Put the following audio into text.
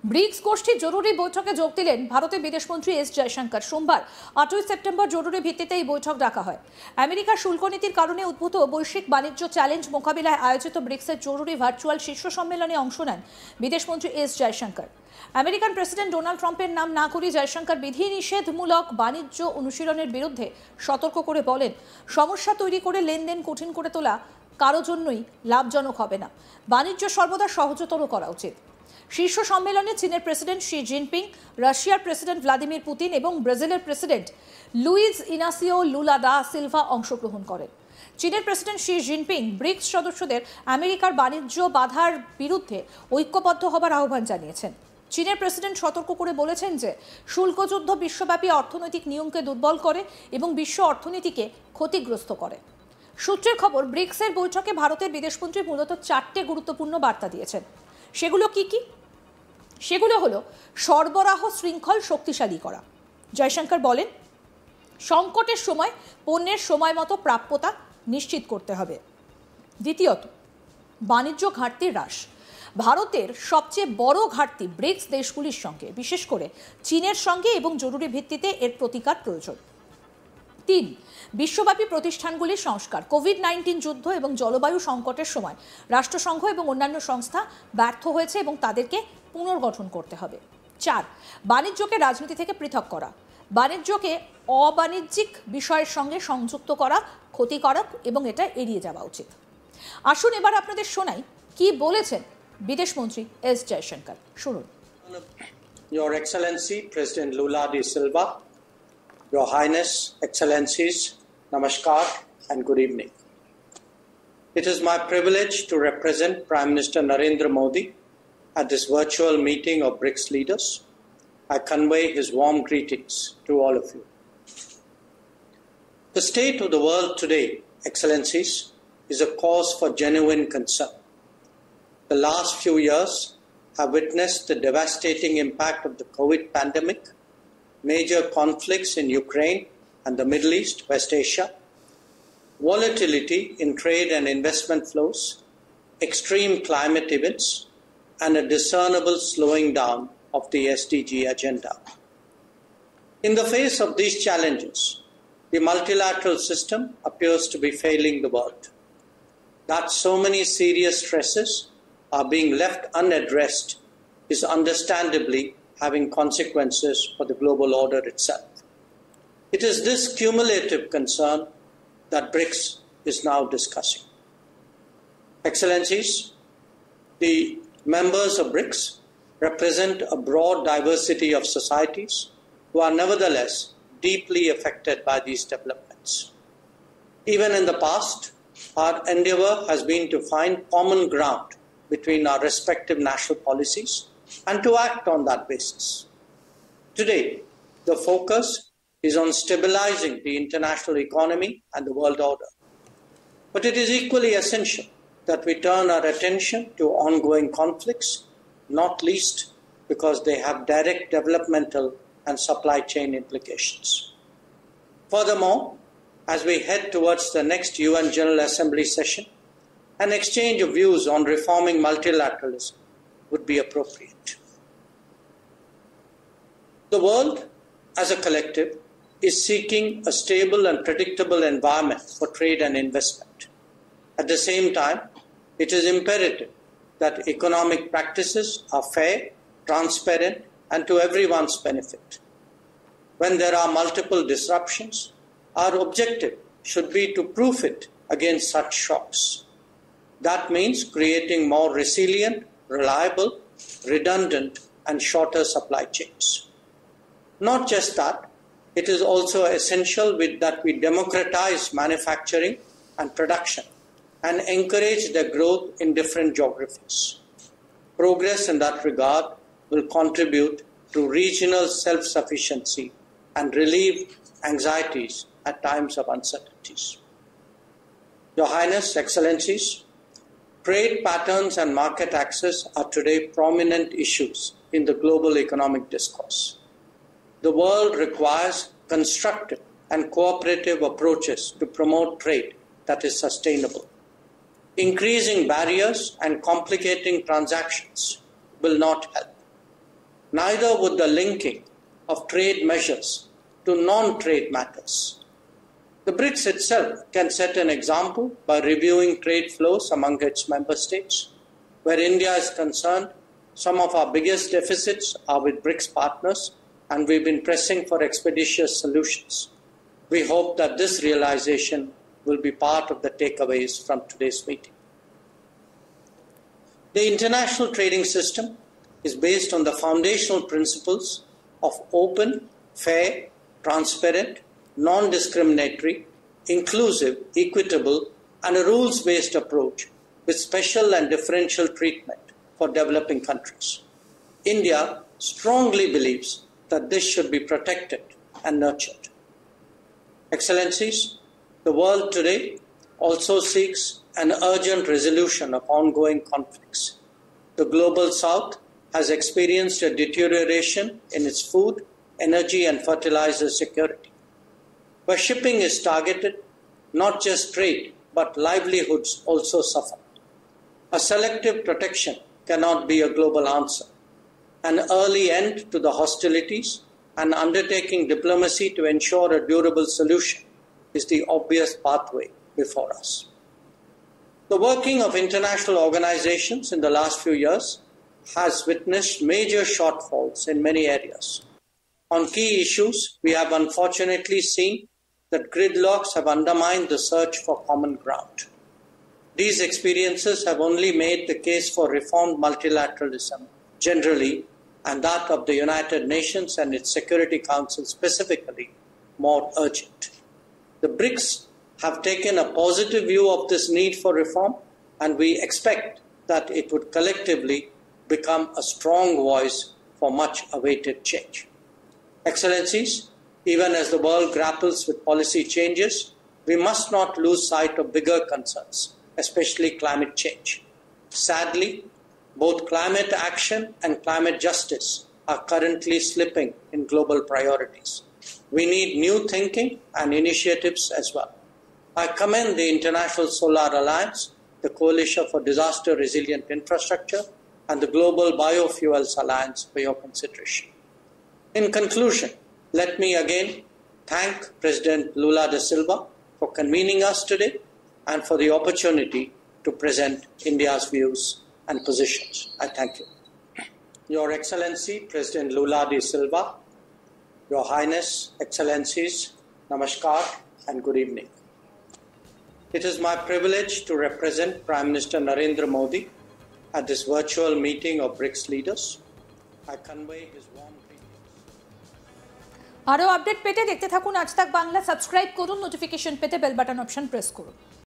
Bricks গোষ্ঠীর জরুরি বৈঠকে যোগ দিলেন ভারতের বিদেশমন্ত্রী এস জয়শঙ্কর। সোমবার 8ই সেপ্টেম্বর জরুরি ভিত্তিতে এই বৈঠক ডাকা হয়। আমেরিকার শুল্ক নীতির কারণে উদ্ভূত বৈশ্বিক বাণিজ্য চ্যালেঞ্জ মোকাবিলায় আয়োজিত ব্রিক্সের জরুরি ভার্চুয়াল শীর্ষ সম্মেলনে অংশ নেন বিদেশমন্ত্রী S Jaishankar. American president Donald ট্রাম্পের নাম না করে জয়শঙ্কর বিধিনিষেধমূলক বাণিজ্য অনুশীলনের বিরুদ্ধে সতর্ক করে বলেন, সমস্যা তৈরি করে লেনদেন কঠিন করে তোলা কারো জন্যই লাভজনক হবে না। বাণিজ্য সর্বদা সহজতর করা উচিত। শীর্ষ সম্মেলনে চীনের প্রেসিডেন্ট শি জিনপিং, রাশিয়ার প্রেসিডেন্ট ভ্লাদিমির পুতিন এবং ব্রাজিলের president Luiz Inacio Lula da Silva অংশগ্রহণ করেন। চীনের প্রেসিডেন্ট শি জিনপিং ব্রিক্স সদস্যদের আমেরিকার বাণিজ্য বাধার বিরুদ্ধে ঐক্যবদ্ধ হবার আহ্বান জানিয়েছেন। চীনের প্রেসিডেন্ট সতর্ক করে বলেছেন যে শুল্কযুদ্ধ বিশ্বব্যাপী অর্থনৈতিক নিয়মকে দুর্বল করে এবং বিশ্ব অর্থনীতিকে ক্ষতিগ্রস্ত করে। সূত্রের খবর, ব্রিক্সের বৈঠকে ভারতের বিদেশমন্ত্রী মূলত 4টে গুরুত্বপূর্ণ বার্তা দিয়েছেন। সেগুলো কি? সেগুলো হলো সরবরাহ শৃঙ্খল শক্তিশালী করা। জয়শঙ্কর বলেন, সংকটের সময় পণ্যের সময় মতো প্রাপ্যতা নিশ্চিত করতে হবে। দ্বিতীয়ত, বাণিজ্য ঘাটতি হ্রাস। ভারতের সবচেয়ে বড় ঘাটতি ব্রিক্স দেশগুলির সঙ্গে, বিশেষ করে চীনের সঙ্গে, এবং জরুরি ভিত্তিতে এর প্রতিকার প্রয়োজন। 3, বিশ্বব্যাপী প্রতিষ্ঠানগুলির সংস্কার। কোভিড-19 যুদ্ধ এবং জলবায়ু সংকটের সময় রাষ্ট্রসংঘ এবং অন্যান্য সংস্থা ব্যর্থ হয়েছে এবং তাদেরকে পুনর্গঠন করতে হবে। 4, বাণিজ্যকে রাজনীতি থেকে পৃথক করা। বাণিজ্যকে অবাণিজ্যিক বিষয়ের সঙ্গে সংযুক্ত করা ক্ষতিকারক এবং এটা এড়িয়ে যাওয়া উচিত। আসুন এবার আপনাদের শোনাই কি বলেছেন বিদেশমন্ত্রী এস জয়শঙ্কর। শুনুন। Your Excellency President Lula da Silva, Your Highness, Excellencies, Namaskar and good evening. It is my privilege to represent Prime Minister Narendra Modi at this virtual meeting of BRICS leaders. I convey his warm greetings to all of you. The state of the world today, Excellencies, is a cause for genuine concern. The last few years have witnessed the devastating impact of the COVID pandemic, major conflicts in Ukraine and the Middle East, West Asia, volatility in trade and investment flows, extreme climate events, and a discernible slowing down of the SDG agenda. In the face of these challenges, the multilateral system appears to be failing the world. That so many serious stresses are being left unaddressed is understandably having consequences for the global order itself. It is this cumulative concern that BRICS is now discussing. Excellencies, the members of BRICS represent a broad diversity of societies who are nevertheless deeply affected by these developments. Even in the past, our endeavor has been to find common ground between our respective national policies and to act on that basis. Today, the focus is on stabilizing the international economy and the world order. But it is equally essential that we turn our attention to ongoing conflicts, not least because they have direct developmental and supply chain implications. Furthermore, as we head towards the next UN General Assembly session, an exchange of views on reforming multilateralism would be appropriate. The world, as a collective, is seeking a stable and predictable environment for trade and investment. At the same time, it is imperative that economic practices are fair, transparent, and to everyone's benefit. When there are multiple disruptions, our objective should be to proof it against such shocks. That means creating more resilient, reliable, redundant, and shorter supply chains. Not just that, it is also essential that we democratize manufacturing and production and encourage their growth in different geographies. Progress in that regard will contribute to regional self-sufficiency and relieve anxieties at times of uncertainties. Your Highness, Excellencies, trade patterns and market access are today prominent issues in the global economic discourse. The world requires constructive and cooperative approaches to promote trade that is sustainable. Increasing barriers and complicating transactions will not help. neither would the linking of trade measures to non-trade matters. The BRICS itself can set an example by reviewing trade flows among its member states. Where India is concerned, some of our biggest deficits are with BRICS partners, and we've been pressing for expeditious solutions. We hope that this realization will be part of the takeaways from today's meeting. The international trading system is based on the foundational principles of open, fair, transparent, non-discriminatory, inclusive, equitable, and a rules-based approach with special and differential treatment for developing countries. India strongly believes that this should be protected and nurtured. Excellencies, the world today also seeks an urgent resolution of ongoing conflicts. The global south has experienced a deterioration in its food, energy, and fertilizer security. Where shipping is targeted, not just trade, but livelihoods also suffer. A selective protection cannot be a global answer. An early end to the hostilities and undertaking diplomacy to ensure a durable solution is the obvious pathway before us. The working of international organizations in the last few years has witnessed major shortfalls in many areas. On key issues, we have unfortunately seen that gridlocks have undermined the search for common ground. These experiences have only made the case for reformed multilateralism generally, and that of the United Nations and its Security Council specifically, more urgent. The BRICS have taken a positive view of this need for reform, and we expect that it would collectively become a strong voice for much awaited change. Excellencies, even as the world grapples with policy changes, we must not lose sight of bigger concerns, especially climate change. Sadly, both climate action and climate justice are currently slipping in global priorities. We need new thinking and initiatives as well. I commend the International Solar Alliance, the Coalition for Disaster Resilient Infrastructure, and the Global Biofuels Alliance for your consideration. In conclusion, let me again thank President Lula da Silva for convening us today and for the opportunity to present India's views and positions. I thank you. Your Excellency, President Lula da Silva, Your Highness, Excellencies, Namaskar and good evening. It is my privilege to represent Prime Minister Narendra Modi at this virtual meeting of BRICS leaders. I convey his warm আরো update পেতে দেখতে থাকুন আজ তাক Bangla, subscribe করুন, notification পেতে bell button option press করুন।